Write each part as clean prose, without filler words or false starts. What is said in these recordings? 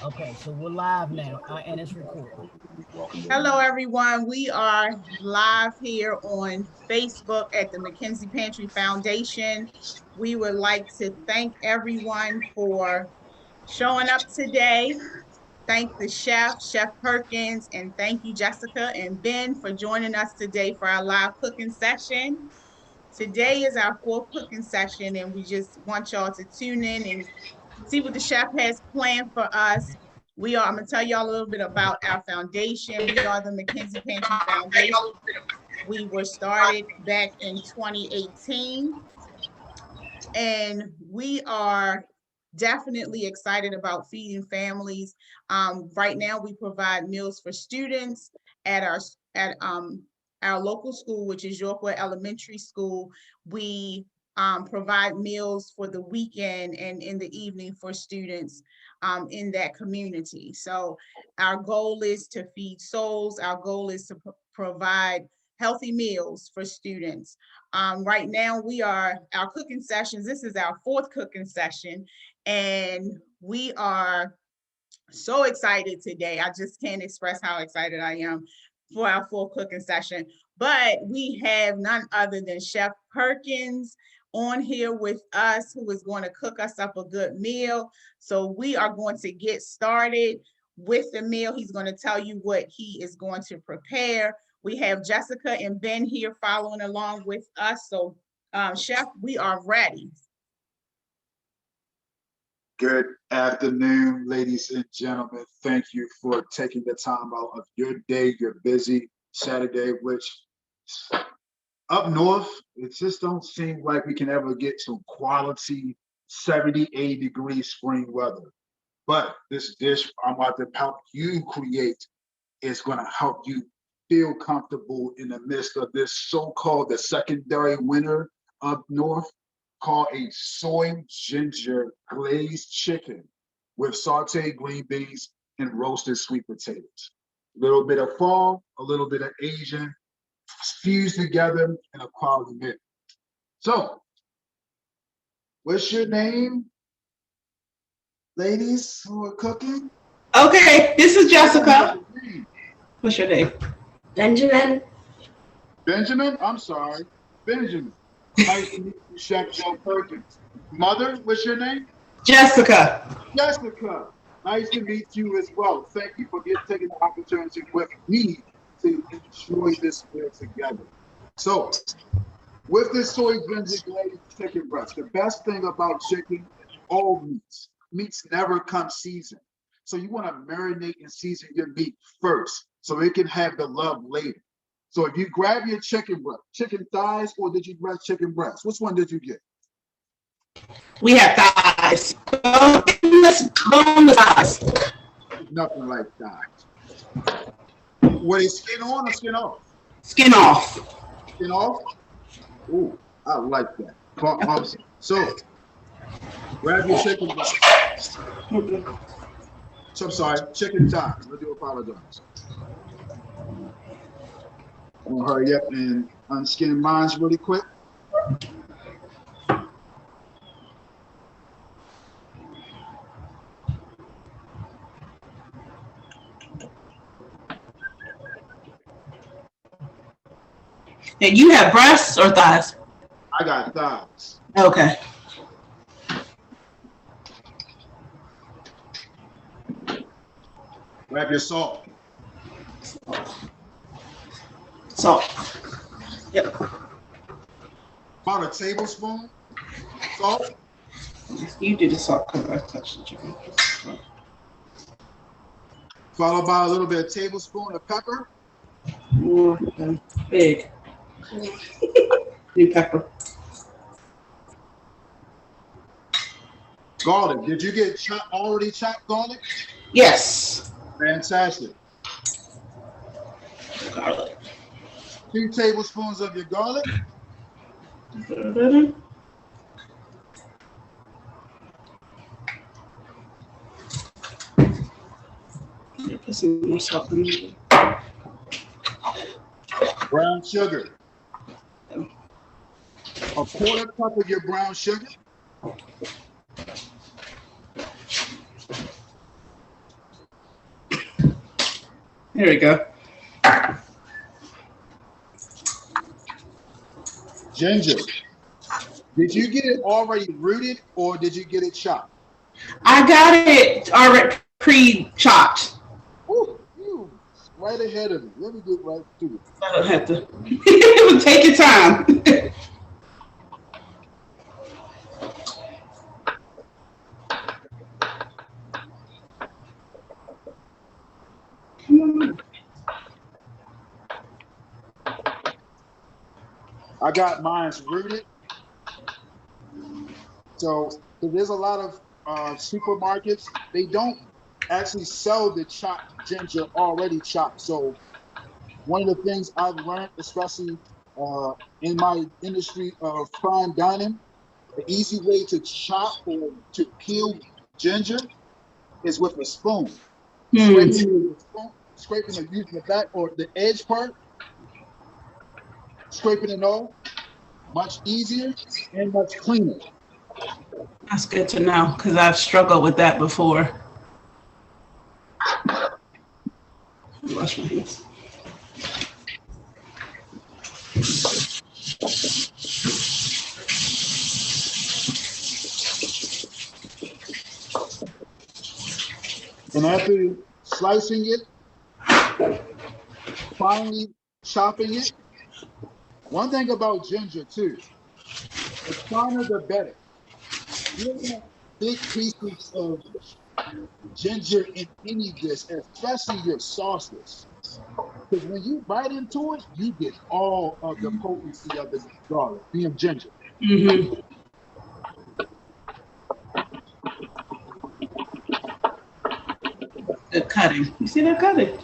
Okay, so we're live now, and it's recording. Hello, everyone. We are live here on Facebook at the Mckenzie Pantry Foundation. We would like to thank everyone for showing up today. Thank the chef, Chef Perkins, and thank you, Jessica and Ben, for joining us today for our live cooking session. Today is our fourth cooking session, and we just want y'all to tune in and see what the chef has planned for us. I'm going to tell y'all a little bit about our foundation. We are the Mckenzie Pantry Foundation. We were started back in 2018, and we are definitely excited about feeding families. Right now, we provide meals for students at our local school, which is Yorkwood Elementary School. We provide meals for the weekend and in the evening for students in that community. So our goal is to feed souls. Our goal is to provide healthy meals for students. Right now, our cooking sessions. This is our fourth cooking session, and we are so excited today. I just can't express how excited I am for our full cooking session. But we have none other than Chef Perkins on here with us, who is going to cook us up a good meal. So we are going to get started with the meal. He's going to tell you what he is going to prepare. We have Jessica and Ben here following along with us. So, Chef, we are ready. Good afternoon, ladies and gentlemen. Thank you for taking the time out of your day, your busy Saturday, which up north, it just don't seem like we can ever get to quality 78 degree spring weather. But this dish I'm about to help you create is going to help you feel comfortable in the midst of this so-called the secondary winter up north, called a soy ginger glazed chicken with sauteed green beans and roasted sweet potatoes. A little bit of fall, a little bit of Asian, fused together in a quality meal. So, what's your name, ladies who are cooking? Okay, this is Jessica. What's your name? Benjamin. Benjamin? I'm sorry. Benjamin. Nice to meet you, Chef Joe Perkins. Mother, what's your name? Jessica. Jessica. Nice to meet you as well. Thank you for taking the opportunity with me to enjoy this meal together. So, with this soy ginger glazed chicken breast, the best thing about chicken, all meats never come seasoned. So you want to marinate and season your meat first so it can have the love later. So if you grab your chicken thighs, or did you grab chicken breast? Which one did you get? We have thighs. Boneless thighs. Nothing like thighs. Were they skin on or skin off? Skin off. Skin off? Ooh, I like that. So grab your chicken breast. So I'm sorry, chicken thighs. I do apologize. I'm gonna hurry up and unskin mine really quick. And you have breasts or thighs? I got thighs. Okay. Grab your salt. Salt. Yep. About a tablespoon salt. You do the salt because I touched the chicken. Followed by a little bit of tablespoon of pepper. Big. New pepper. Garlic. Did you get already chopped garlic? Yes. Fantastic. Garlic. 2 tablespoons of your garlic. Put some more salt in it. Brown sugar. A quarter cup of your brown sugar. Here we go. Ginger, did you get it already rooted or did you get it chopped? I got it already pre-chopped. Ooh, you right ahead of me. Let me get right to it. I don't have to. It would take your time. Come on. I got mine rooted. So there's a lot of supermarkets, they don't actually sell the chopped ginger already chopped. So one of the things I've learned, especially in my industry of fine dining, the easy way to chop or to peel ginger is with a spoon. Scraping or using the back or the edge part, scraping it off, much easier and much cleaner. That's good to know because I've struggled with that before. Wash my hands. And after slicing it, finally chopping it, one thing about ginger too, the finer the better. You don't want big pieces of ginger in any dish, especially your sauces. Because when you bite into it, you get all of the potency of the garlic, being ginger. Mm-hmm. Good cutting. You see that cutting?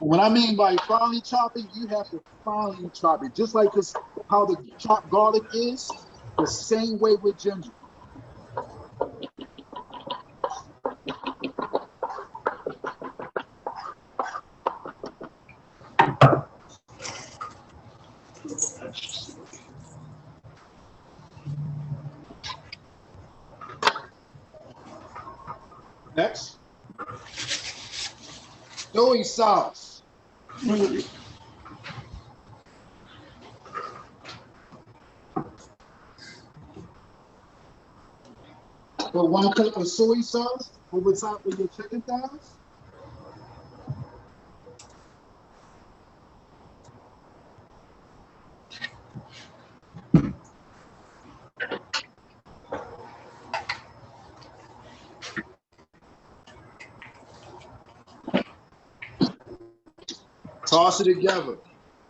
What I mean by finely chopping, you have to finely chop it. Just like this, how the chopped garlic is, the same way with ginger. Next, soy sauce. Put 1 cup of soy sauce over top of your chicken thighs. Toss it together.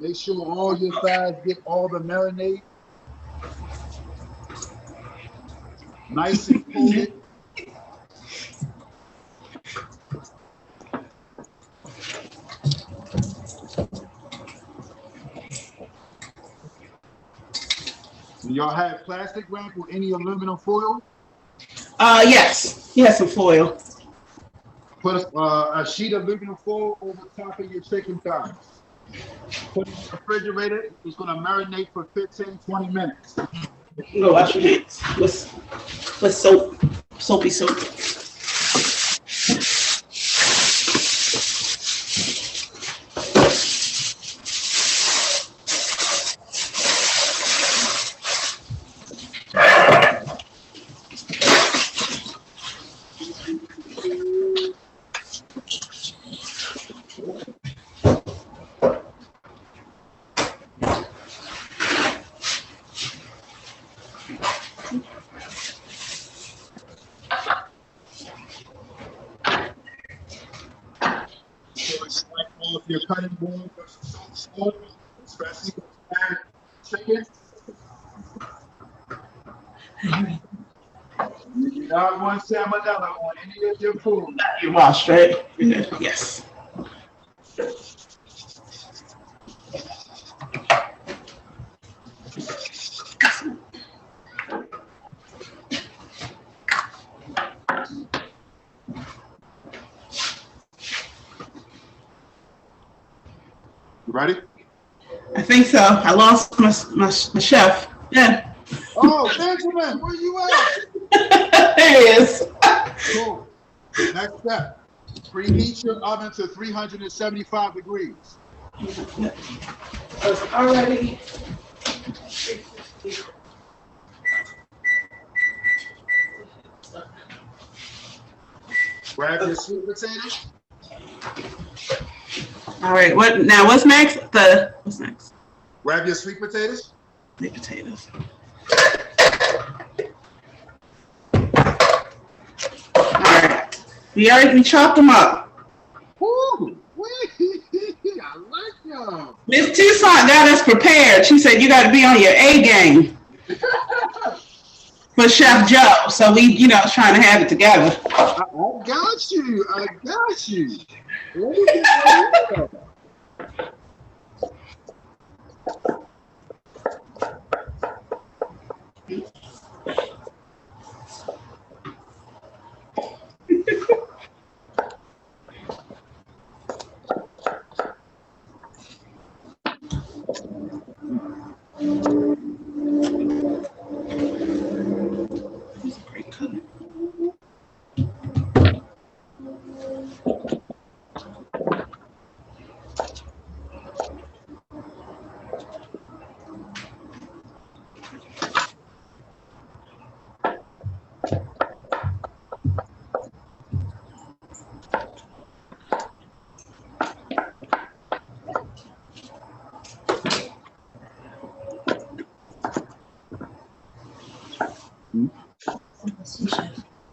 Make sure all your thighs get all the marinade. Nice and coated. Do y'all have plastic wrap or any aluminum foil? Yes. You have some foil. Put a sheet of aluminum foil over top of your chicken thighs. Put it in the refrigerator. It's going to marinate for 15, 20 minutes. Go wash your hands with soap, soapy soap. Off your cutting board with some salt, especially with chicken. You do not want salmonella on any of your food. You washed, right? Yes. You ready? I think so. I lost my chef. Yeah. Oh, Benjamin, where you at? There he is. Cool. Next step. Preheat your oven to 375 degrees. It's already. Grab your sweet potatoes. All right. What's next? What's next? Grab your sweet potatoes. Sweet potatoes. All right. We chopped them up. Woo! I like y'all. Miss Toussaint got us prepared. She said you got to be on your A game for Chef Joe. So we, trying to have it together. I got you. I got you. Let me get Great color.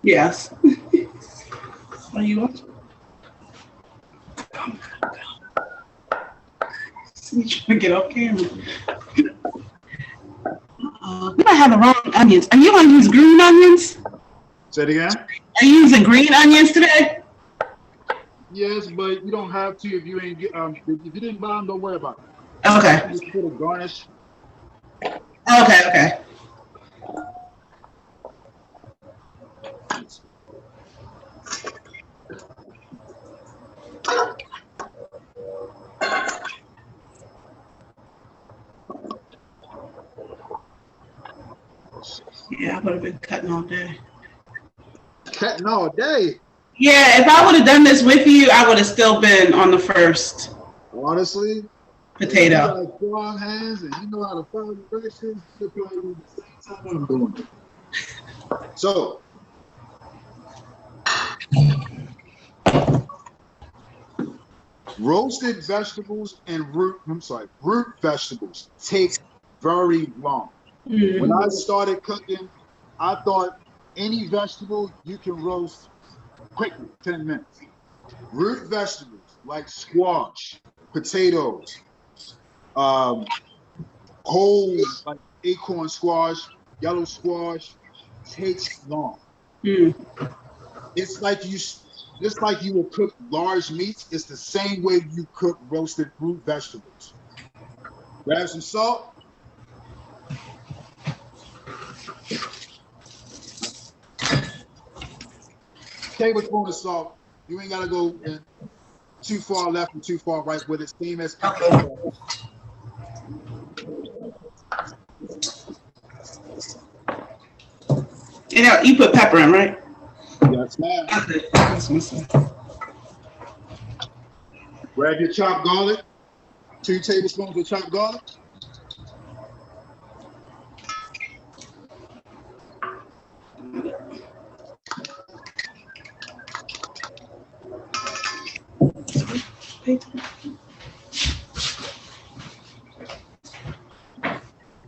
Yes. Are you on? You trying to get off camera? We might have the wrong onions. Are you going to use green onions? Say it again. Are you using green onions today? Yes, but you don't have to if you ain't get if you didn't buy them, don't worry about it. Okay. Just put a garnish. Okay. Yeah, I would have been cutting all day. Cutting all day. Yeah, if I would have done this with you, I would have still been on the first Honestly, potato. you got strong hands and you know how to follow directions. You're probably doing the same time I'm doing it. So, roasted vegetables and root vegetables take very long. Mm-hmm. When I started cooking, I thought any vegetable you can roast quickly, 10 minutes. Root vegetables like squash, potatoes, whole like acorn squash, yellow squash, takes long. Mm. It's like you will cook large meats. It's the same way you cook roasted root vegetables. Grab some salt. Tablespoon of salt. You ain't gotta go in too far left and too far right with it. Same as You put pepper in, right? Yes, ma'am. Okay. That's what's up. Grab your chopped garlic. 2 tablespoons of chopped garlic.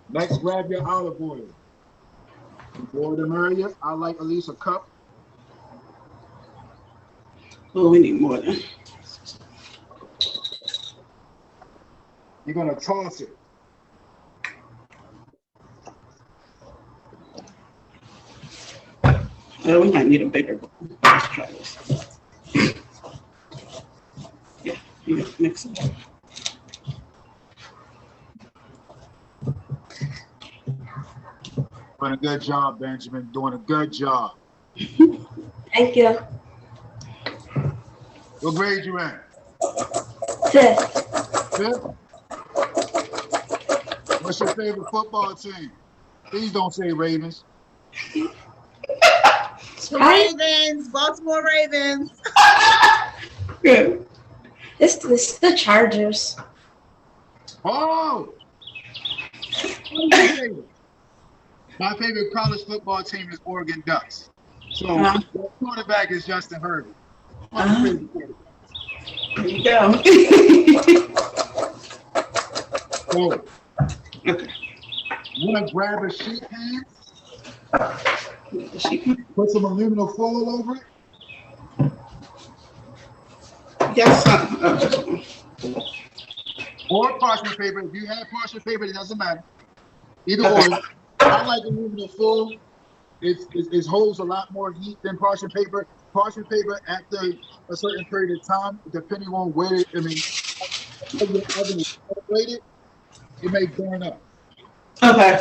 Next, grab your olive oil. More the merrier. I like at least a cup. Oh, we need more than. You're gonna toss it. Oh, we might need a bigger bowl. Let's try this. Yeah, you gotta mix it. Doing a good job, Benjamin. Doing a good job. Thank you. What grade you in? 5th. 5th? What's your favorite football team? Please don't say Ravens. The Hi. Ravens, Baltimore Ravens. Good. It's the Chargers. Oh, my favorite college football team is Oregon Ducks. So the quarterback is Justin Herbert. There you go. So, want to grab a sheet pan? Put some aluminum foil over it. Yes. Or parchment paper. If you have parchment paper, it doesn't matter. Either or. I like aluminum foil. It holds a lot more heat than parchment paper. Parchment paper, after a certain period of time, depending on where how your oven is operated, it may burn up. Okay.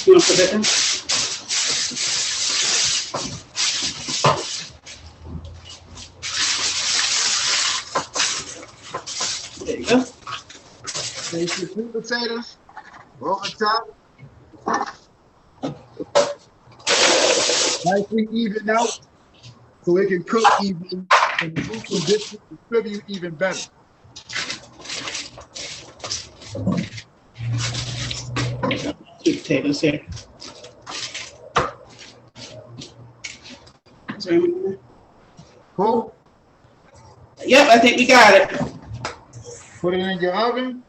You want to put that in? There you go. Place your sweet potatoes over top. Nicely even out so it can cook even and the meat can distribute even better. Sweet potatoes here. Is there anything in there? Cool. Yep, I think we got it. Put it in your oven.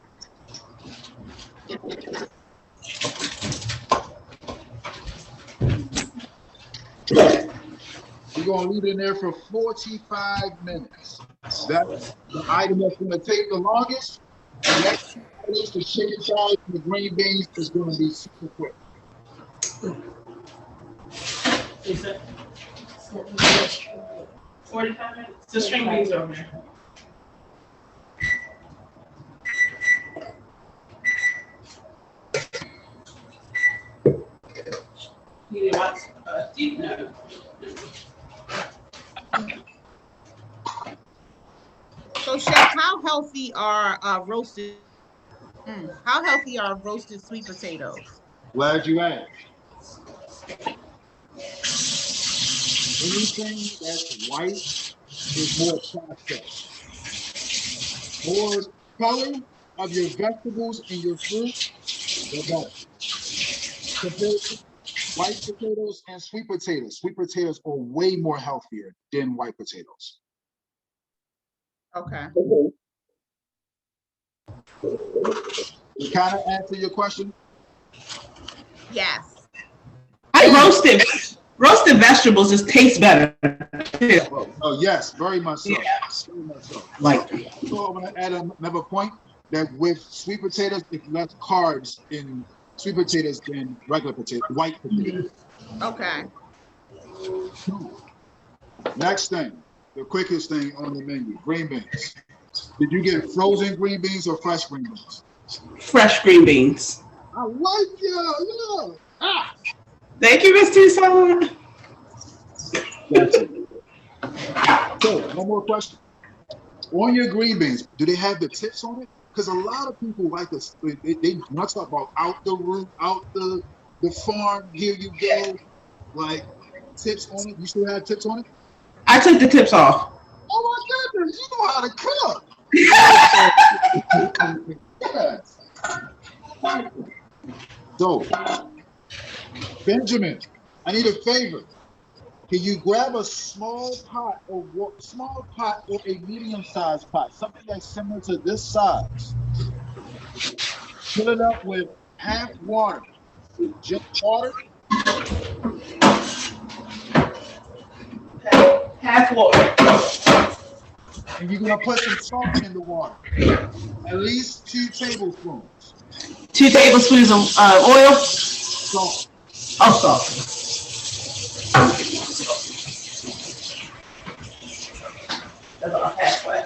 You're going to leave it in there for 45 minutes. That's the item that's going to take the longest. Next is the chicken salad and the green beans is going to be super quick. Is it 45 minutes? The string beans over there. You want deep? No. So, Chef, how healthy are roasted? How healthy are roasted sweet potatoes? Glad you asked. Anything that's white is more processed. More color of your vegetables and your fruit, the better. Compared to white potatoes and sweet potatoes. Sweet potatoes are way more healthier than white potatoes. Okay. You kind of answer your question? Yes. I roasted vegetables just taste better. Yeah. Oh yes, very much so. Yeah. Very much so. Like, So I'm going to add another point that with sweet potatoes, it's less carbs in sweet potatoes than regular potato, white potatoes. Okay. Next thing, the quickest thing on the menu, green beans. Did you get frozen green beans or fresh green beans? fresh green beans. I like you. Yeah. Thank you, Miss Tucson. Gotcha. So, one more question. On your green beans, do they have the tips on it? Because a lot of people like this. They not talk about out the root, out the farm. Here you go, like tips on it. You still have tips on it? I took the tips off. Oh my goodness, you know how to cook. Yes. So, Benjamin, I need a favor. Can you grab a small pot or a medium-sized pot, something that's similar to this size? Fill it up with half water, just water. Half water. And you're gonna put some salt in the water, at least 2 tablespoons. 2 tablespoons of oil. Salt. Oh, salt. That's about halfway.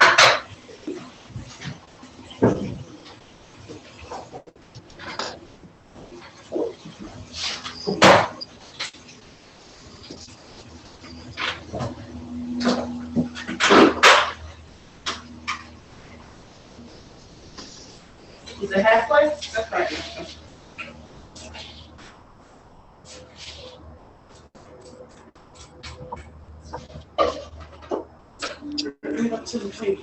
Is it halfway? That's right. bring up to the finger.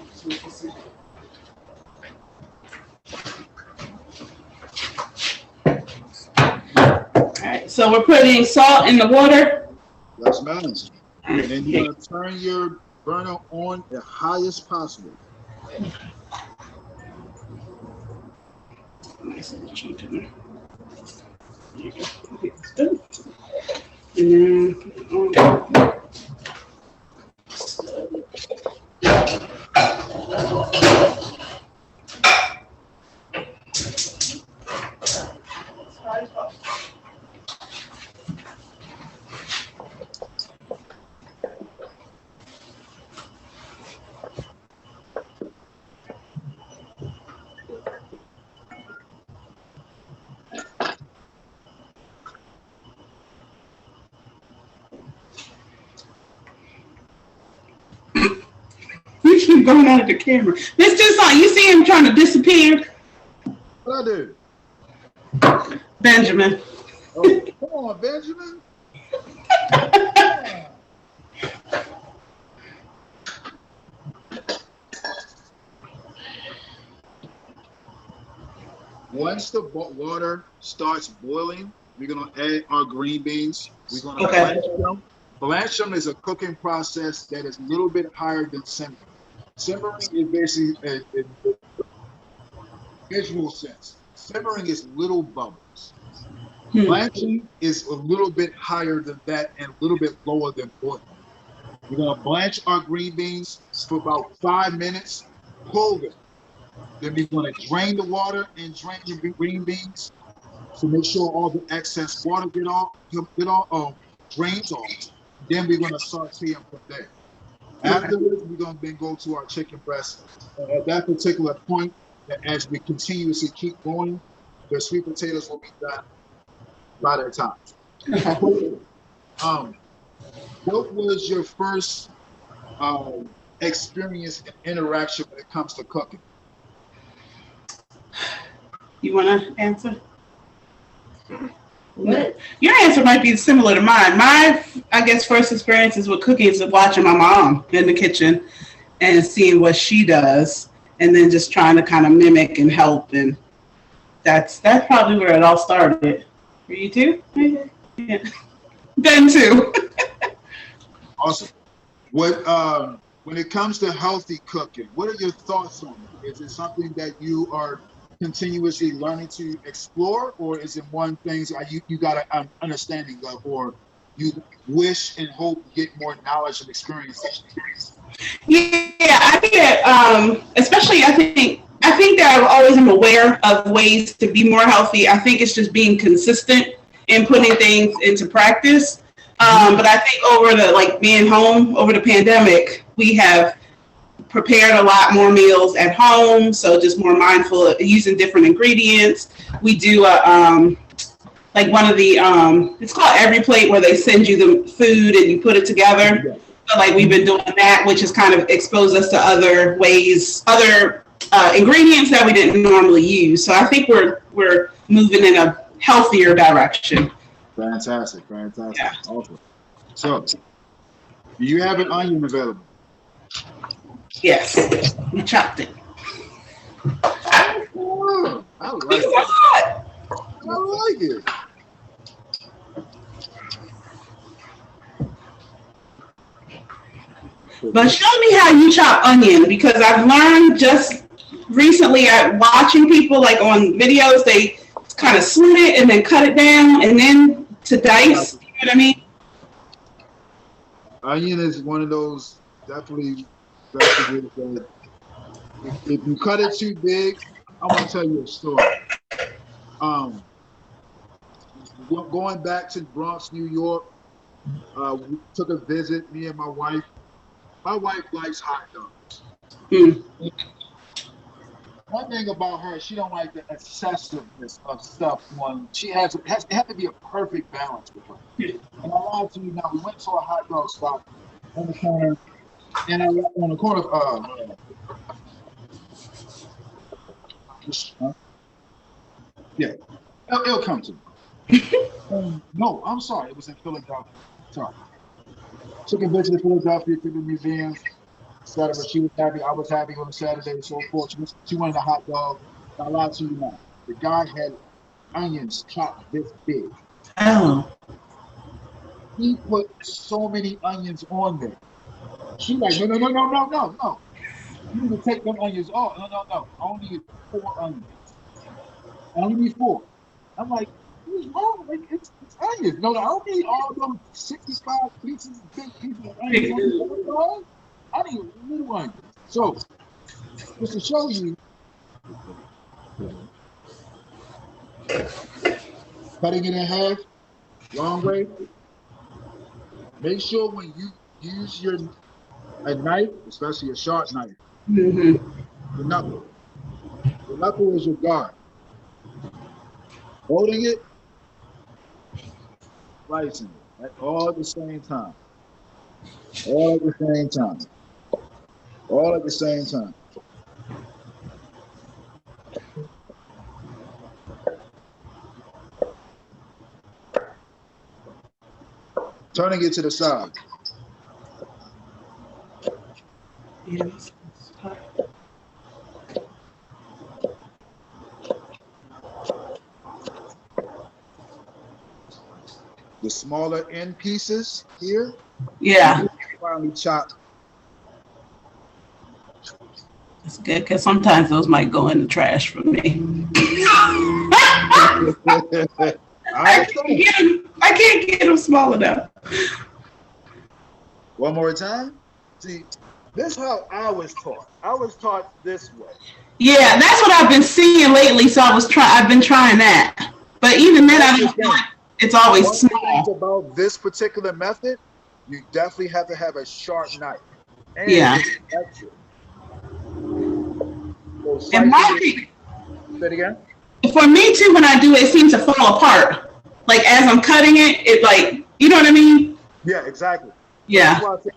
Alright, so we're putting salt in the water. Yes, ma'am. And then you're gonna turn your burner on the highest possible. Nice and cheap. There you go. Okay, it's done. And then we keep going out of the camera. Mr. Son, you see him trying to disappear? What I do? Benjamin. Oh, come on, Benjamin. Once the water starts boiling, we're gonna add our green beans. We're gonna blanch them. Blanch them is a cooking process that is a little bit higher than simmering. Simmering is basically a visual sense. Simmering is little bubbles. Blanching is a little bit higher than that and a little bit lower than boiling. We're gonna blanch our green beans for about 5 minutes, pull them. Then we're gonna drain the water and drain your green beans to make sure all the excess water drains off. Then we're gonna saute them from there. Afterwards, we're gonna then go to our chicken breast. And at that particular point, as we continuously keep going, the sweet potatoes will be done by that time. What was your first experience and interaction when it comes to cooking? You want to answer? What? Your answer might be similar to mine. My, I guess, first experiences with cooking is watching my mom in the kitchen and seeing what she does, and then just trying to kind of mimic and help. And that's probably where it all started. For you too? Yeah. Ben too. Awesome. What when it comes to healthy cooking, what are your thoughts on it? Is it something that you are continuously learning to explore, or is it one thing you got an understanding of, or you wish and hope to get more knowledge and experience? Yeah, I think that, especially I think that I always am aware of ways to be more healthy. I think it's just being consistent and putting things into practice. But I think being home over the pandemic, we have prepared a lot more meals at home. So just more mindful of using different ingredients. We do one of the, it's called Every Plate, where they send you the food and you put it together. So we've been doing that, which has kind of exposed us to other ways, other ingredients that we didn't normally use. So I think we're moving in a healthier direction. Fantastic. Yeah. Awesome. So, do you have an onion available? Yes, we chopped it. Oh, I like it. I like it. But show me how you chop onion, because I've learned just recently at watching people on videos, they kind of slit it and then cut it down and then to dice. You know what I mean? Onion is one of those definitely vegetables that if you cut it too big, I want to tell you a story. Going back to Bronx, New York, we took a visit, me and my wife. My wife likes hot dogs. One thing about her, she don't like the excessiveness of stuff. It has to be a perfect balance with her. And I lied to you now. We went to a hot dog spot on the corner, and yeah, it'll come to me. No, I'm sorry. It was in Philadelphia. Sorry. Took a visit to Philadelphia to the museums. etc. She was happy. I was happy on a Saturday. So fortunate. She wanted a hot dog. Not lie to you now. The guy had onions chopped this big. Oh. He put so many onions on there. She like, no. You need to take them onions off. No. I only need 4 onions. I only need 4. I'm like, what's wrong? Like, it's onions. No, I don't need all them 65 pieces, big pieces of onions. I need little onions. So, just to show you, cutting it in half, long way. Make sure when you use a knife, especially a sharp knife, the knuckle is your guard. Holding it, slicing it at all at the same time. All at the same time. All at the same time. Turning it to the side. Yes. The smaller end pieces here. Yeah. Finally chop. That's good because sometimes those might go in the trash for me. I can't get them small enough. One more time. See, this is how I was taught. I was taught this way. Yeah, that's what I've been seeing lately. So I've been trying that. But even then, it's always One small. thing about this particular method, you definitely have to have a sharp knife. And Yeah. it's extra. So It might be. Say it again. For me too, when I do it, it seems to fall apart. Like as I'm cutting it, it like, you know what I mean? Yeah, exactly. Yeah. That's why I think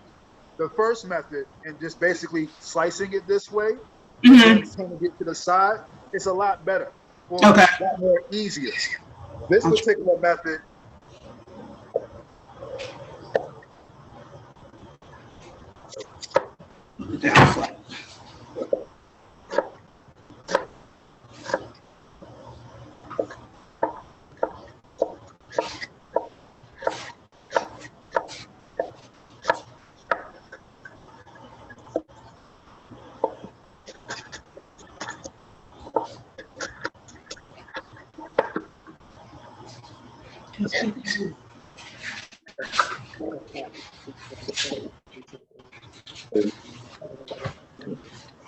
the first method and just basically slicing it this way, and then turning it to the side, it's a lot better. Or Okay. a lot more easier. This particular method, Down flat.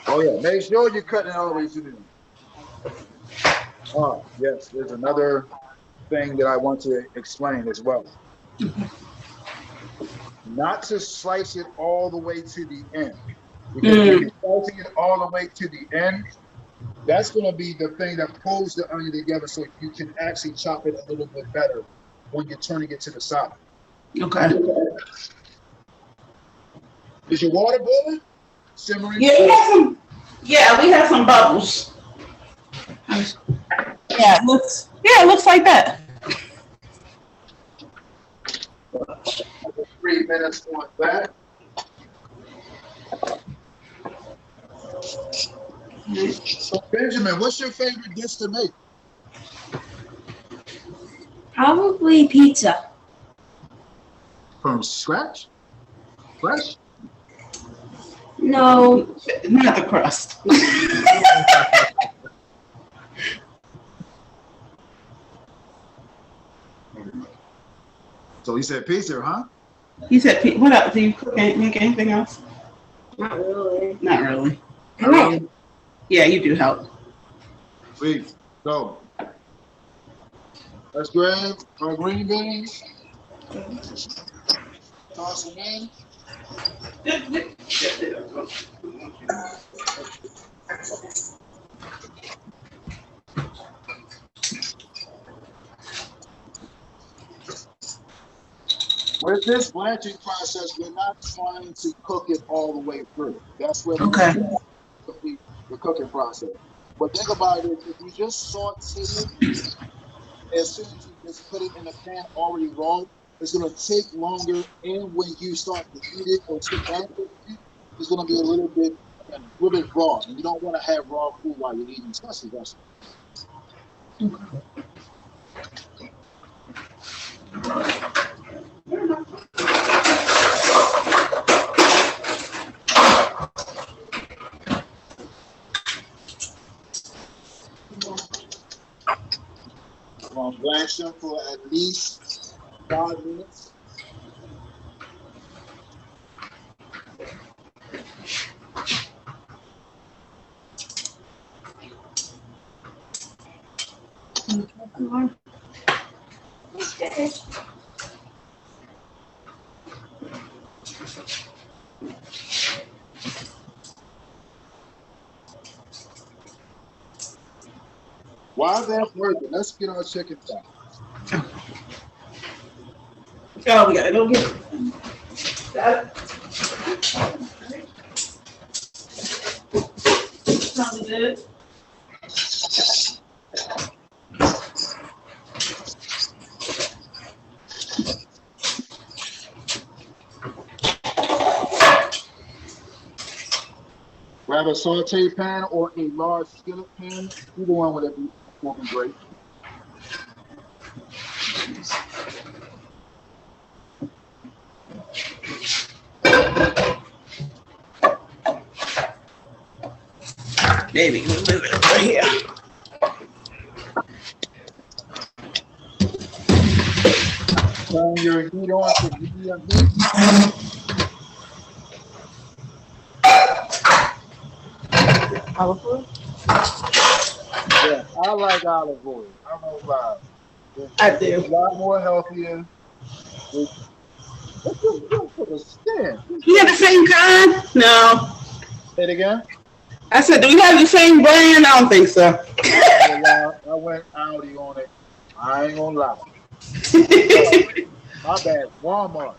oh yeah, make sure you're cutting it all the way to the end. Oh, yes, there's another thing that I want to explain as well. Not to slice it all the way to the end. Because if you're slicing it all the way to the end, that's going to be the thing that pulls the onion together so you can actually chop it a little bit better when you're turning it to the side. Okay. Is your water boiling? Simmering? Yeah, we have some bubbles. Yeah, it looks like that. 3 minutes on that. So Benjamin, what's your favorite dish to make? Probably pizza. From scratch? Fresh? No. Not the crust. So he said pizza, huh? He said, what else? Do you make anything else? Not really. Not really. Really? Yeah, you do help. Sweet. So let's grab our green beans. Toss them in. With this blanching process, we're not trying to cook it all the way through. That's where the cooking process. But think about it, if you just saute it, as soon as you just put it in the pan already raw, it's going to take longer. And when you start to eat it or sit down with it, it's going to be a little bit raw, and you don't want to have raw food while you're eating, especially vegetables. Going to blanch them for at least 5 minutes. While that's working, let's get our chicken thighs. Oh, we gotta go get it. Got it. Sounds good. Grab a saute pan or a large skillet pan. Either one would be working great. Maybe we'll move it over here. Turn your heat on to medium heat. Olive oil? Yeah, I like olive oil. I don't know why. I do. It's a lot more healthier. What's this good for the skin? You have the same kind? No. Say it again. I said, do we have the same brand? I don't think so. I went Audi on it. I ain't gonna lie. My bad. Walmart.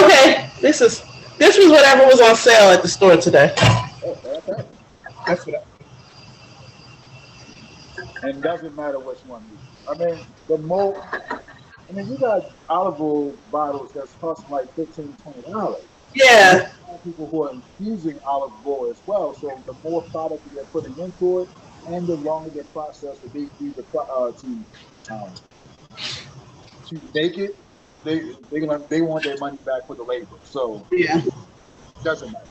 Okay. This was whatever was on sale at the store today. Oh, okay. That's what And it doesn't matter which one you use. I mean, you got olive oil bottles that's costing like $15, $20. Yeah. People who are infusing olive oil as well. So the more product they're putting into it, and the longer the process to bake it, they want their money back for the labor. So yeah, it doesn't matter.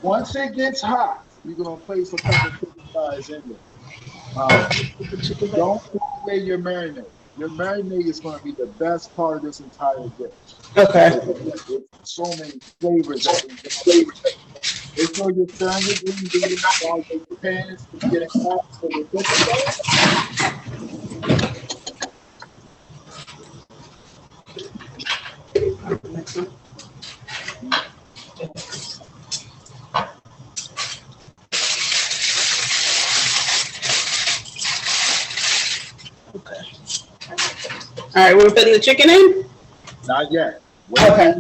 Once it gets hot, you're gonna place a couple of chicken thighs in there. Don't put away your marinade. Your marinade is going to be the best part of this entire dish. Okay. There's so many flavors that we get. Make sure you're stirring your ingredients while the pan is getting hot. So we're All right, we're putting the chicken in? Not yet. Okay.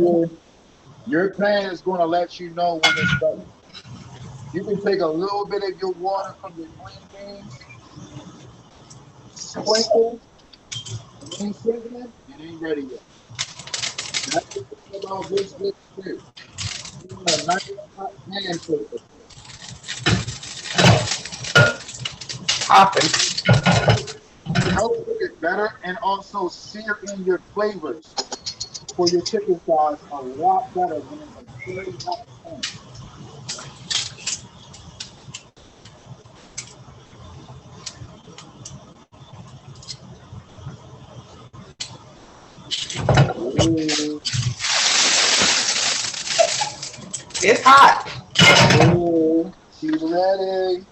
Your pan is going to let you know when it's ready. You can take a little bit of your water from your green beans, sprinkle, it ain't sizzling, it ain't ready yet. That's the thing about this dish too. You want a nice hot pan for it. Popping. Help cook it better and also sear in your flavors for your chicken thighs a lot better when it's a very hot pan. Ooh. It's hot. Ooh, she's ready.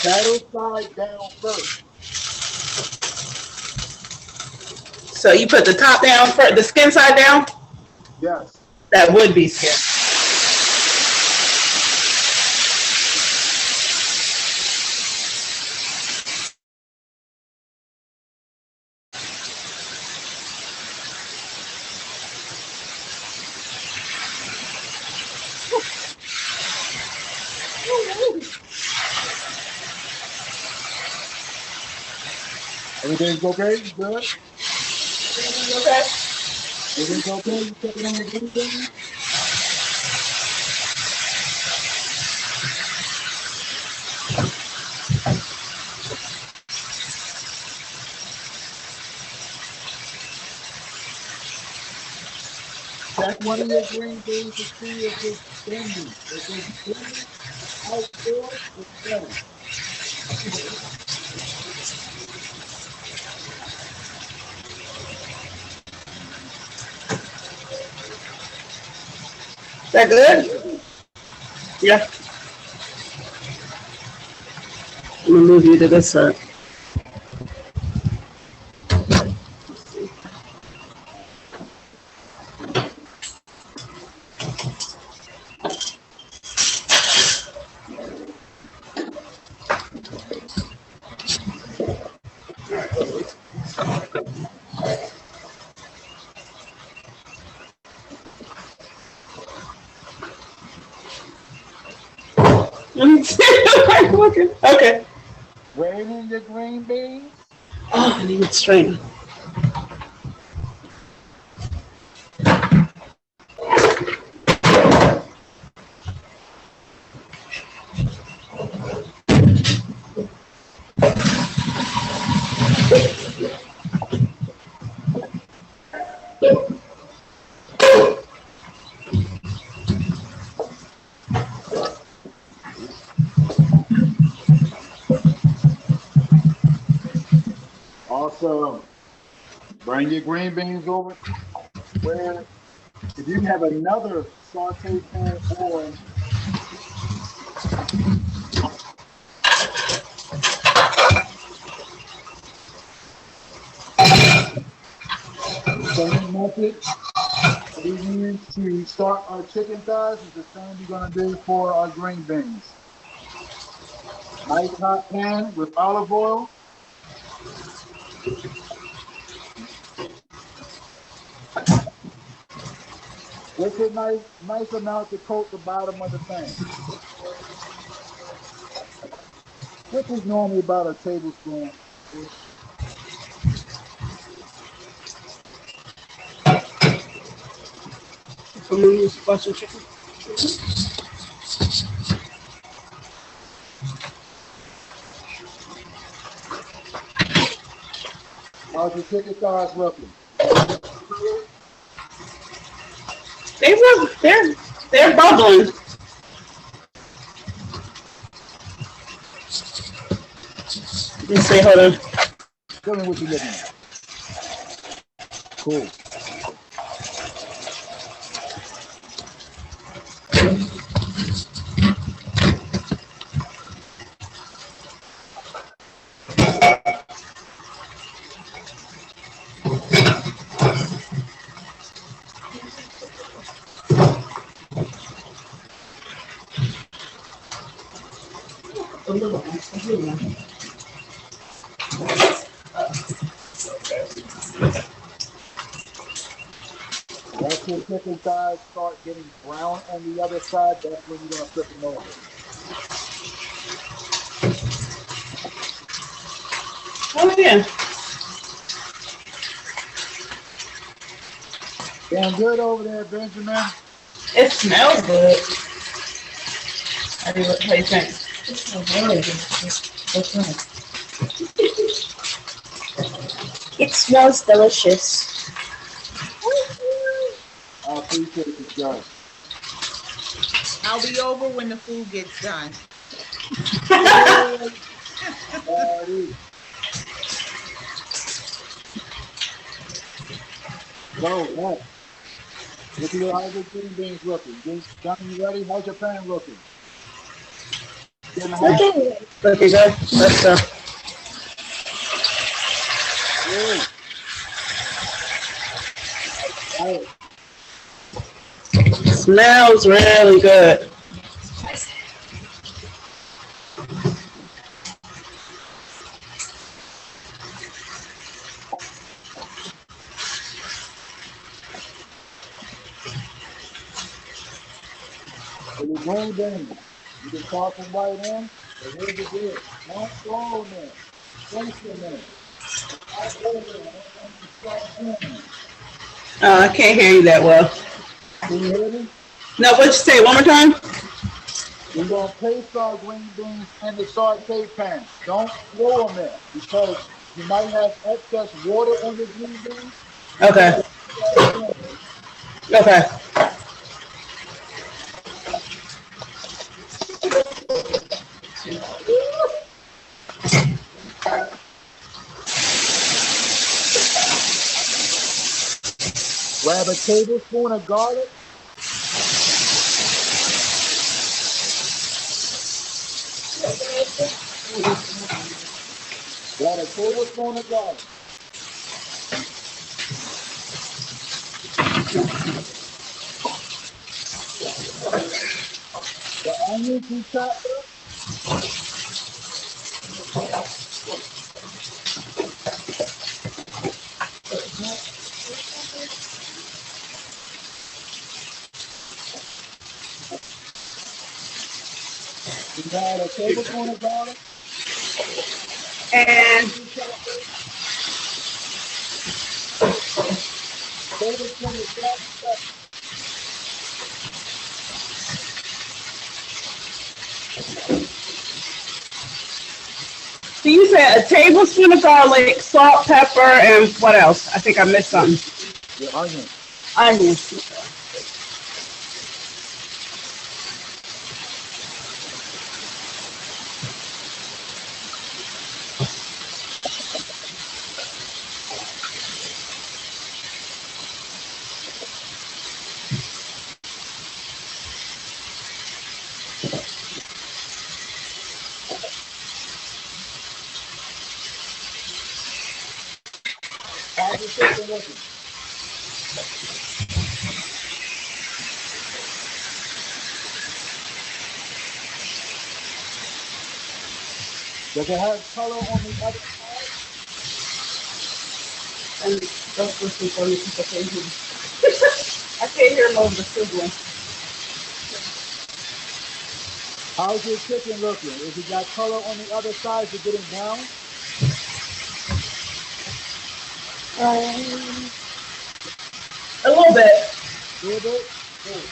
Saddle side down first. So you put the top down first, the skin side down? Yes. That would be skin. Everything's okay? Good? Okay. Is it okay? You checking on the green beans? Check one of your green beans to see if it's bending. If it's bending, outdoors, it's ready. Is that good? Yeah. I'm gonna move you to this side. Okay. Raining the green beans. Oh, I need it straight. Also, bring your green beans over where if you have another saute pan or same method we use to start our chicken thighs is the same we're gonna do for our green beans. Nice hot pan with olive oil. Just a nice amount to coat the bottom of the pan. Which is normally about a tablespoon. I'm gonna use butter chicken. How's your chicken thighs looking? They're bubbling. Just say hold on. Tell me what you're looking at. Cool. Once your chicken thighs start getting brown on the other side, that's when you're going to flip them over. Oh yeah. Damn good over there, Benjamin. It smells good. How do you think? It smells really good. That's nice. It smells delicious. I appreciate it, guys. I'll be over when the food gets done. So, next. Look at how the green beans looking. John, you ready? How's your pan looking? Okay. Looking good. Let's go. Hey. Smells really good. For the green beans, you can toss them right in, but here's the deal. Don't throw them in. Place them in. I can't hear you that well. Can you hear me? No, what you say? One more time. We're gonna place our green beans in the saute pan. Don't throw them in because you might have excess water on your green beans. Okay. Okay. Grab a tablespoon of garlic. Grab a tablespoon of garlic. The onions we chopped up. We got a tablespoon of garlic. And Tablespoon of black pepper. so you said a tablespoon of garlic, salt, pepper, and what else? I think I missed something. The onion. Onions. How's the chicken looking? Does it have color on the other side? And that's what people can't hear. I can't hear them over the sizzling. How's your chicken looking? Is it got color on the other side? Is it getting brown? A little bit. A little bit? Good.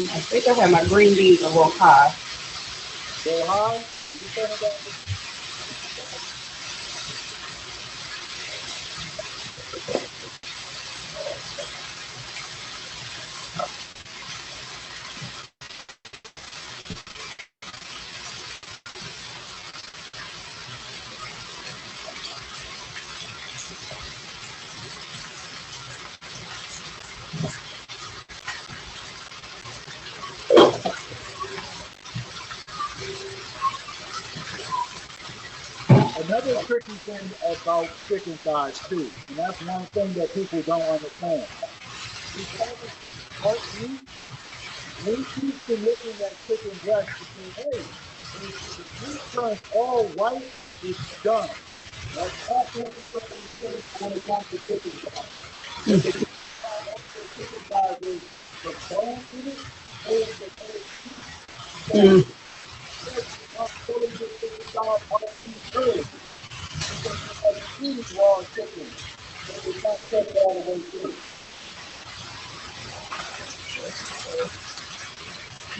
I think I have my green beans a little high. Go high? You turn it down. Another tricky thing about chicken thighs too, and that's one thing that people don't understand. Because it's white meat, we keep looking at chicken breast to say, hey, if the meat turns all white, it's done. That's also something when it comes to chicken thighs. The chicken thighs is the bone in it, or the whole piece. I'm pulling the chicken thigh out too early. Eating raw chicken, but it's not cooked all the way through.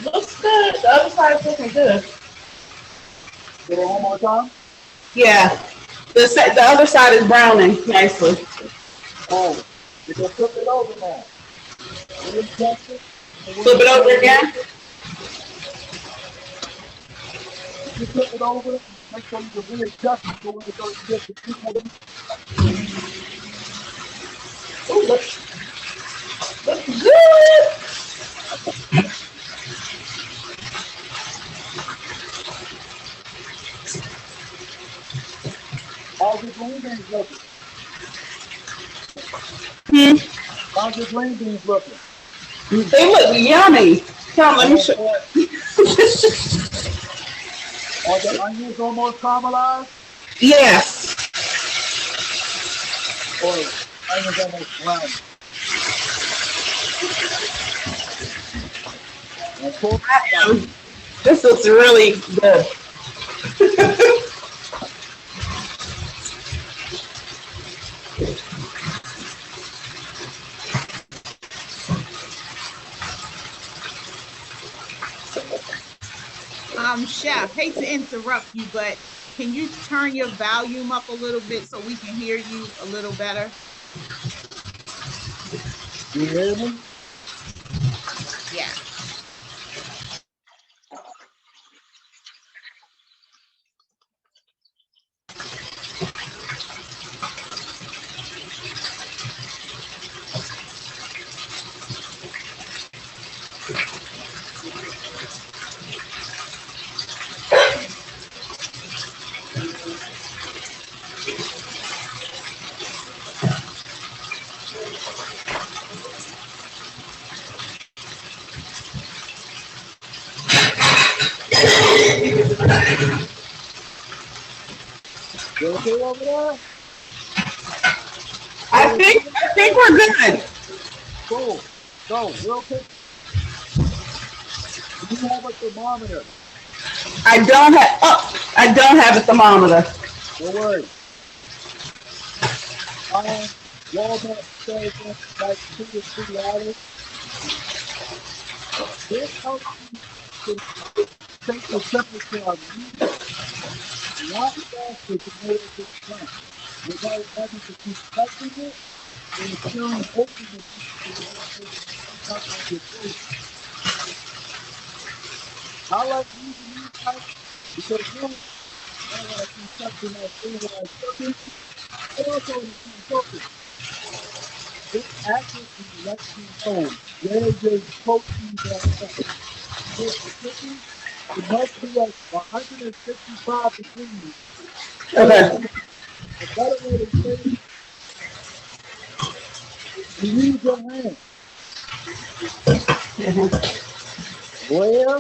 Looks good. The other side's looking good. Say it one more time. Yeah. The other side is browning nicely. Oh, you can flip it over now. Flip it over again. You flip it over, make sure you can readjust it so when it goes to get the people. Ooh, looks good. How's your green beans looking? How's your green beans looking? They look yummy. Come, let me show. Are the onions almost caramelized? Yes. Or onions almost brown? And pull. This looks really good. Chef, hate to interrupt you, but can you turn your volume up a little bit so we can hear you a little better? You hear me? Yeah. You okay over there? I think we're good. Cool. So, real quick. Do you have a thermometer? I don't have a thermometer. Don't worry. Walnut says like $2 to $3. This helps you to take the temperature of meat a lot faster to know if it's done. Without having to keep touching it and stirring open the meat so you don't take it out of your face. I like using these types because one, I want to keep touching that thing when I'm cooking. It also when I'm cooking. It accurately lets you know where your proteins are at. With the cooking, it must be at 155 degrees. Okay. A better way to say it, you use your hand. Where?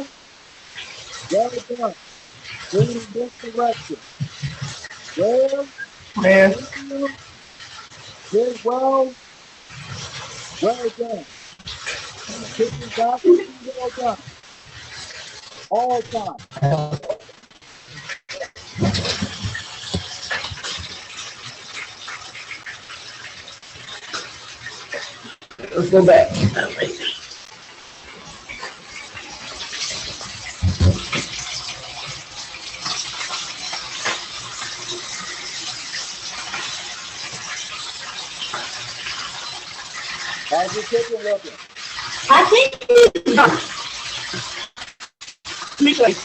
Well done. Going in this direction. Where? Where? Did well. Well done. Kicking back, well done. All time. Let's go back. How's your chicken looking? I think it's done. Let me show you.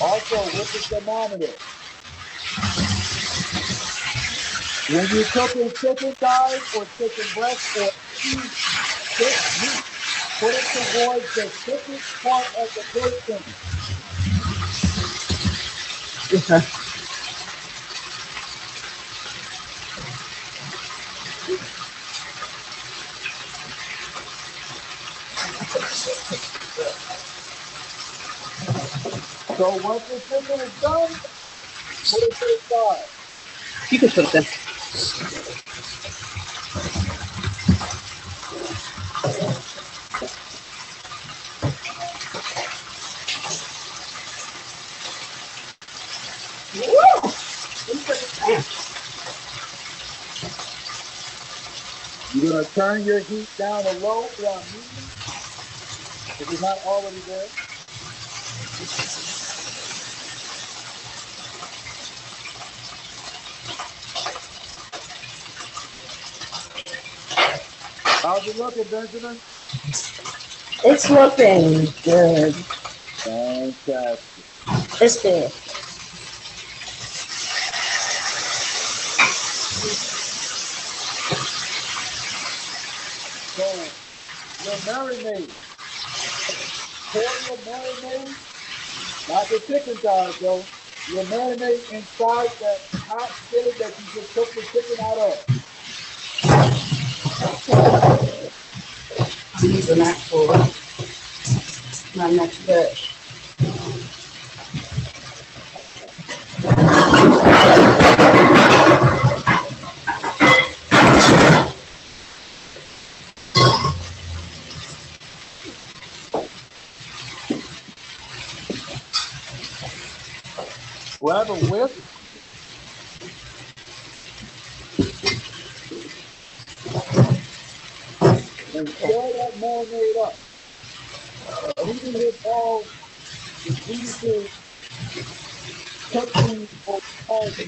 Also, with the thermometer. When you're cooking chicken thighs or chicken breast or any thick meat, put it towards the thickest part of the bacon. Okay. So once the chicken is done, put it to the side. You can put it there. You're going to turn your heat down to low around medium if it's not already there. How's it looking, Benjamin? It's looking good. Fantastic. It's good. So, your marinade. Pour your marinade, not the chicken thighs though. Your marinade inside that hot skillet that you just took the chicken out of. These are not full. Not much good. have a whisk? And stir that marinade up. Even with all the beautiful cooking or all the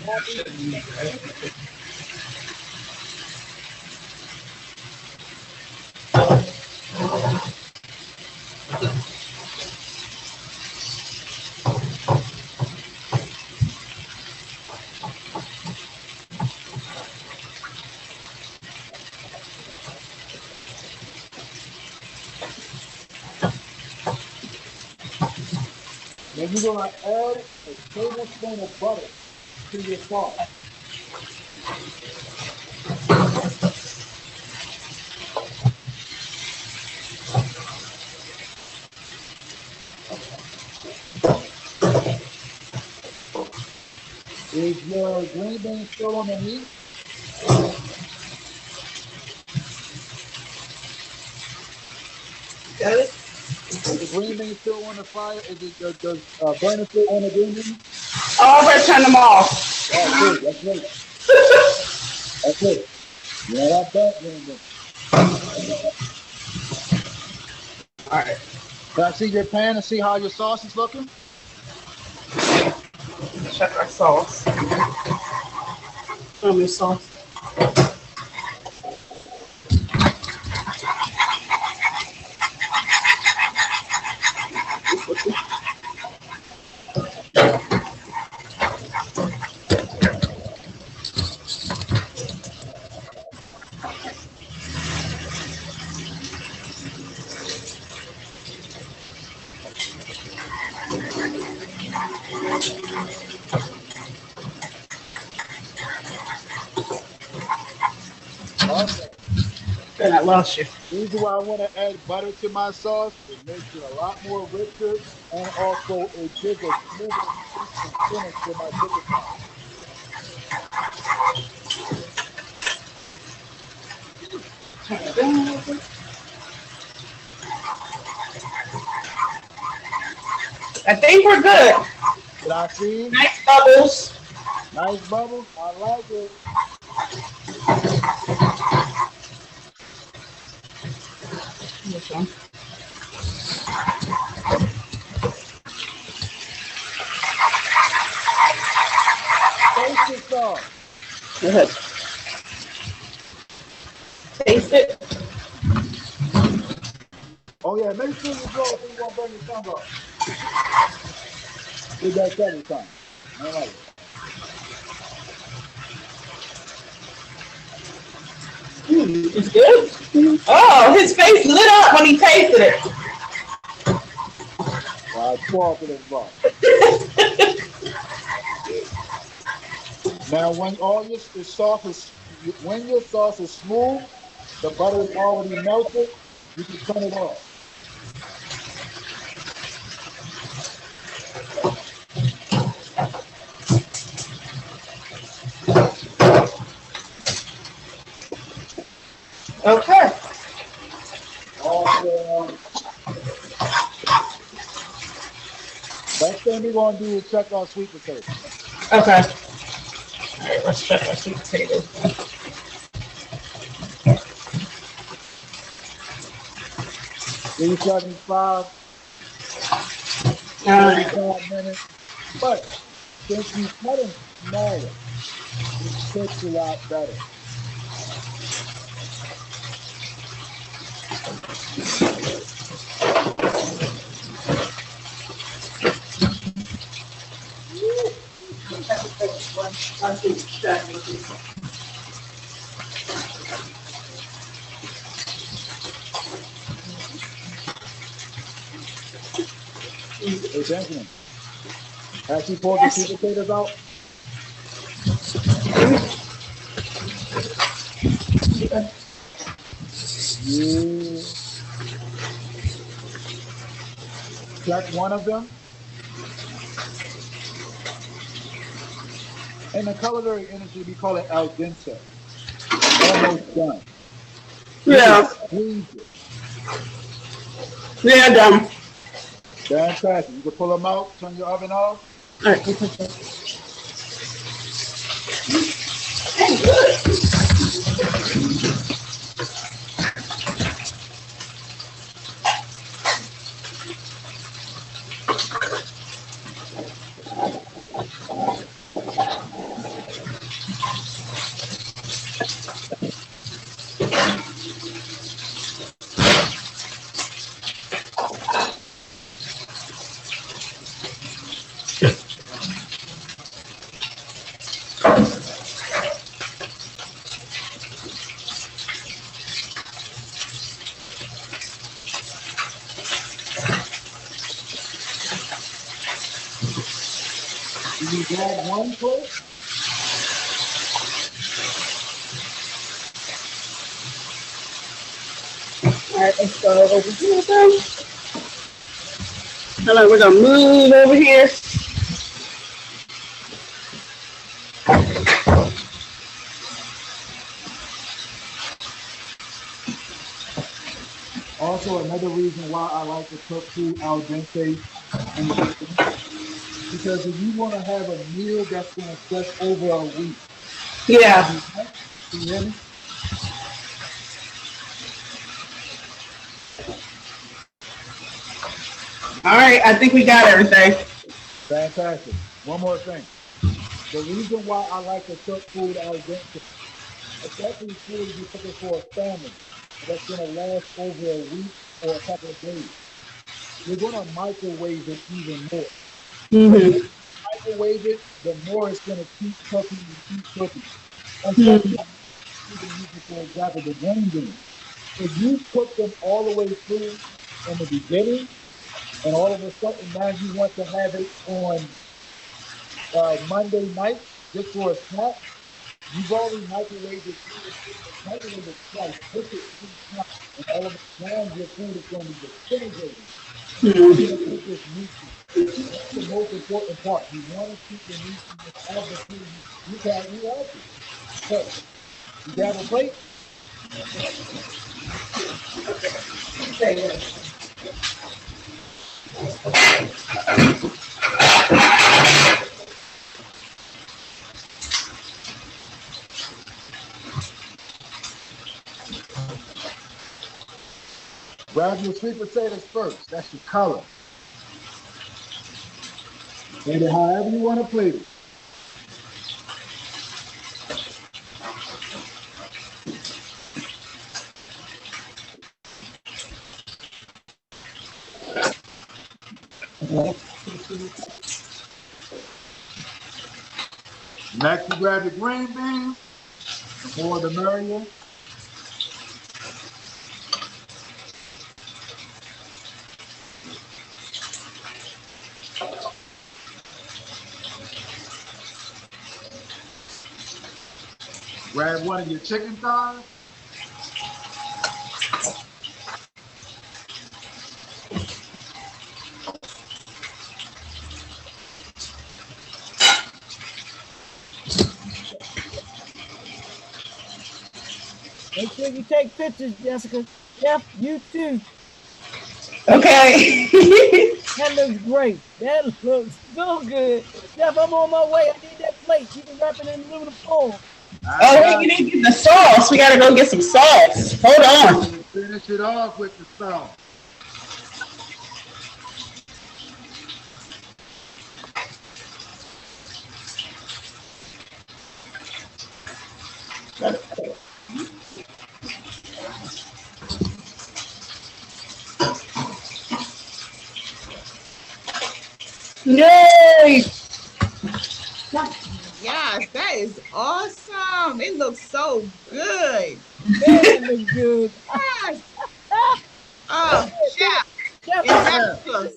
then you're gonna add a tablespoon of butter to your sauce. Is your green bean still on the heat? Got it? Is the green bean still on the fire? Is it the burner still on the green bean? Oh, we're turn them off. That's good. That's good. That's good. Yeah, that's that green bean. All right. Can I see your pan and see how your sauce is looking? Check our sauce. Show me sauce. And I lost you. The reason why I want to add butter to my sauce, it makes it a lot more richer, and also it gives a smoother finish to my chicken sauce. I think we're good. Can I see? Nice bubbles. Nice bubbles. I like it. This one. Taste the sauce. Go ahead. Taste it. Oh yeah, make sure you go if you want to burn your tongue off. Did that second time. I like it. It's good. Oh, his face lit up when he tasted it. Well, I swore for this bar. Now, when all your sauce is, when your sauce is smooth, the butter is already melted, you can turn it off. Okay. Also, next thing we're going to do is check our sweet potatoes. Okay. All right, let's check our sweet potatoes. 375, All right. 35 minutes. But since you cut them smaller, it cooks a lot better. Hey, Benjamin, has he pulled the sweet potatoes out? Yeah. Check one of them. In the culinary industry, we call it al dente. Almost done. Yeah. Yeah, done. Fantastic. You can pull them out, turn your oven off. All right. grab one plate. All right, let's go over here then. All right, we're gonna move over here. Also, another reason why I like to cook food al dente in the kitchen, because if you want to have a meal that's going to stretch over a week, Yeah. can you hear me? All right, I think we got everything. Fantastic. One more thing. The reason why I like to cook food al dente, especially food you're cooking for a family, that's going to last over a week or a couple of days, you're going to microwave it even more. Mm-hmm. Microwave it, the more it's going to keep cooking and keep cooking. Especially, for example, the green beans. If you cook them all the way through in the beginning, and all of a sudden now you want to have it on Monday night just for a snack, you've already microwaved it twice, cooked it 3 times, and all of a sudden your food is going to be disintegrated. That's the most important part. You want to keep the nutrients of the food you can't eat healthy. So, you grab a plate. Grab your sweet potatoes first. That's your color. Plate it however you want to plate it. Next, you grab your green beans. The more the merrier. Grab one of your chicken thighs. Make sure you take pictures, Jessica. Jeff, you too. Okay. That looks great. That looks so good. Jeff, I'm on my way. I need that plate. You can wrap it in aluminum foil. Oh, we didn't get the sauce. We gotta go get some sauce. Hold on. Finish it off with the sauce. Yay! Yes, that is awesome. It looks so good. That looks good. Yes. Oh, Chef. Chef,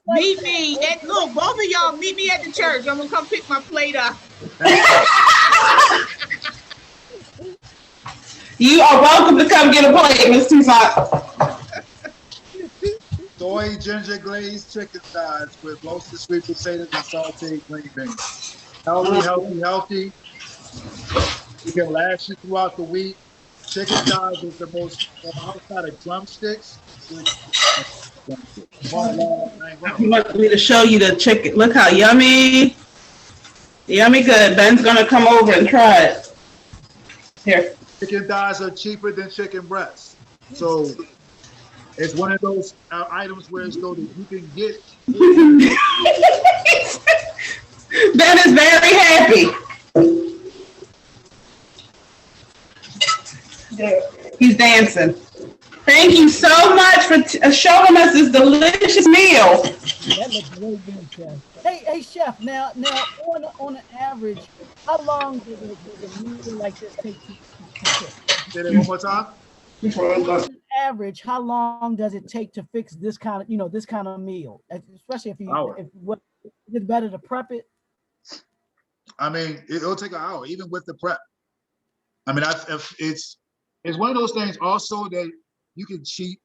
Meet me at, look, both of y'all meet me at the church. I'm gonna come pick my plate up. You are welcome to come get a plate, Miss Toussaint. Soy ginger glazed chicken thighs with roasted sweet potatoes and sauteed green beans. Healthy, healthy, healthy. You can last you throughout the week. Chicken thighs is the most, outside of drumsticks. You want me to show you the chicken? Look how yummy. Yummy good. Ben's gonna come over and try it. Here. Chicken thighs are cheaper than chicken breasts. So it's one of those items where it's so that you can get. Ben is very happy. He's dancing. Thank you so much for showing us this delicious meal. That looks really good, Chef. Hey, Chef. Now, on an average, how long does a meal like this take to cook? Say that one more time. On average, how long does it take to fix this kind of, this kind of meal? Especially if is it better to prep it? I mean, it'll take an hour, even with the prep. I mean, if it's one of those things also that you can cheat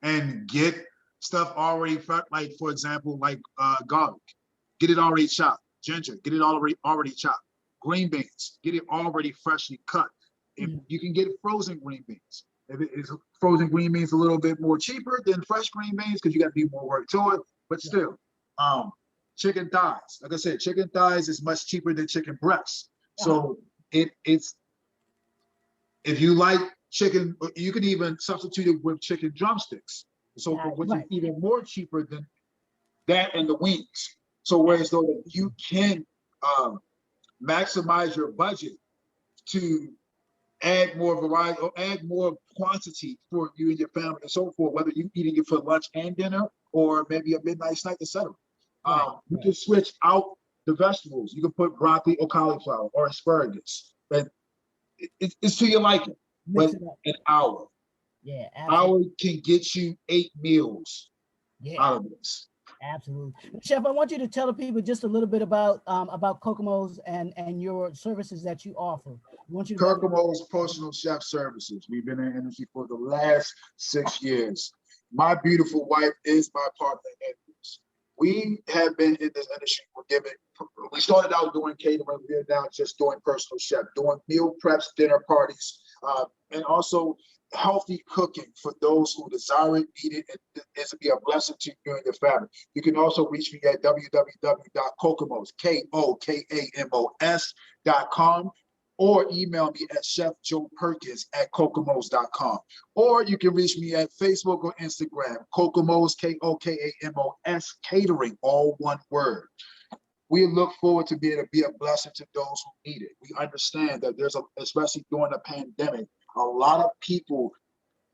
and get stuff already, like for example, like garlic, get it already chopped. Ginger, get it already chopped. Green beans, get it already freshly cut. If you can get frozen green beans. If it is frozen green beans a little bit more cheaper than fresh green beans because you got to do more work to it, but still, chicken thighs. Like I said, chicken thighs is much cheaper than chicken breasts. So it's if you like chicken, you can even substitute it with chicken drumsticks. So which is even more cheaper than that and the wings. So whereas though that you can maximize your budget to add more variety or add more quantity for you and your family and so forth, whether you're eating it for lunch and dinner or maybe a midnight snack, etc. You can switch out the vegetables. You can put broccoli or cauliflower or asparagus. But it's to your liking. But an hour. Yeah, absolutely. Hour can get you 8 meals out of this. Absolutely. Chef, I want you to tell the people just a little bit about Kokomo's and your services that you offer. I want you to Kokomo's personal chef services. We've been in the industry for the last 6 years. My beautiful wife is my partner in this. We have been in this industry. We started out doing catering. We're now just doing personal chef, doing meal preps, dinner parties, and also healthy cooking for those who desire it, need it, and it to be a blessing to you and your family. You can also reach me at www.kokamos, KOKAMOS.com, or email me at chefjoeperkins@kokamos.com. Or you can reach me at Facebook or Instagram, Kokomo's, KOKAMOS Catering, all one word. We look forward to being able to be a blessing to those who need it. We understand that especially during the pandemic, a lot of people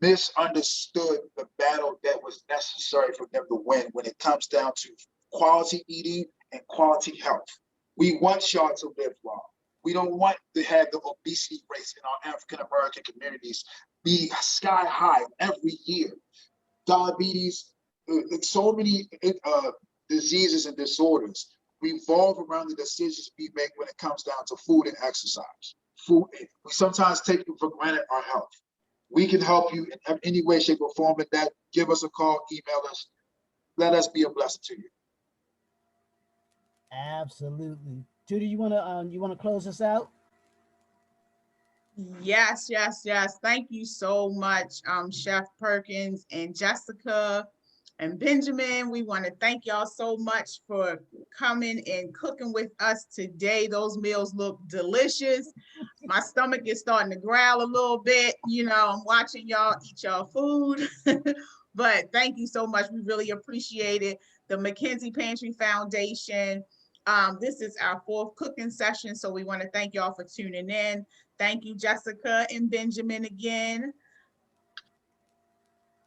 misunderstood the battle that was necessary for them to win when it comes down to quality eating and quality health. We want y'all to live long. We don't want to have the obesity rates in our African-American communities be sky high every year. Diabetes, so many diseases and disorders revolve around the decisions we make when it comes down to food and exercise. We sometimes take for granted our health. We can help you in any way, shape, or form with that. Give us a call, email us. Let us be a blessing to you. Absolutely. Judy, you wanna close us out? Yes. Thank you so much, Chef Perkins and Jessica and Benjamin. We want to thank y'all so much for coming and cooking with us today. Those meals look delicious. My stomach is starting to growl a little bit. I'm watching y'all eat y'all food. But thank you so much. We really appreciate it. The Mckenzie Pantry Foundation. This is our 4th cooking session, so we want to thank y'all for tuning in. Thank you, Jessica and Benjamin, again.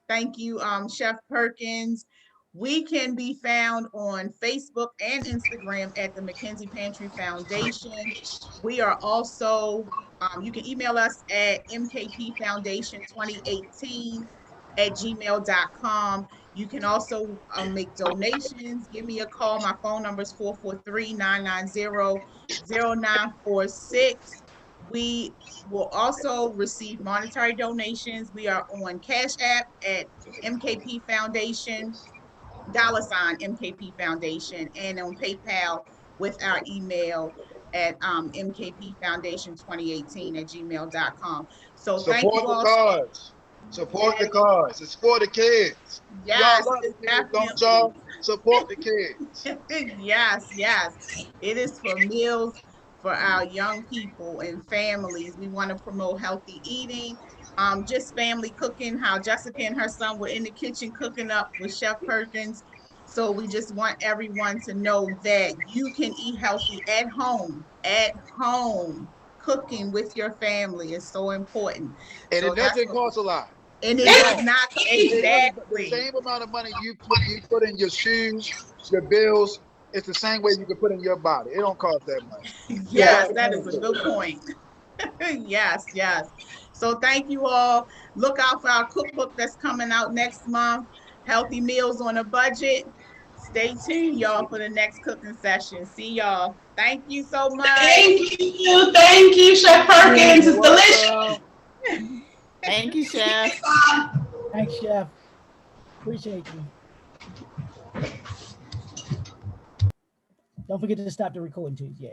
Thank you, Chef Perkins. We can be found on Facebook and Instagram at the Mckenzie Pantry Foundation. We are also, you can email us at mkpfoundation2018@gmail.com. You can also make donations. Give me a call. My phone number is 443-990-0946. We will also receive monetary donations. We are on Cash App at MKP Foundation, $ MKP Foundation, and on PayPal with our email at mkpfoundation2018@gmail.com. So thank you all. Support the cause. It's for the kids. Yes, y'all love the kids, don't y'all? Support the kids. Yes. It is for meals for our young people and families. We want to promote healthy eating, just family cooking, how Jessica and her son were in the kitchen cooking up with Chef Perkins. So we just want everyone to know that you can eat healthy at home. Cooking with your family is so important. And so it doesn't cost a lot. And it does not, The exactly. same amount of money you put in your shoes, your bills, it's the same way you can put in your body. It don't cost that much. Yes, that is a good point. Yes. So thank you all. Look out for our cookbook that's coming out next month, Healthy Meals on a Budget. Stay tuned, y'all, for the next cooking session. See y'all. Thank you so much. Thank you, Chef Perkins. It's delicious. Thank you, Chef. Thanks, Chef. Appreciate you. Don't forget to stop the recording too. Yeah.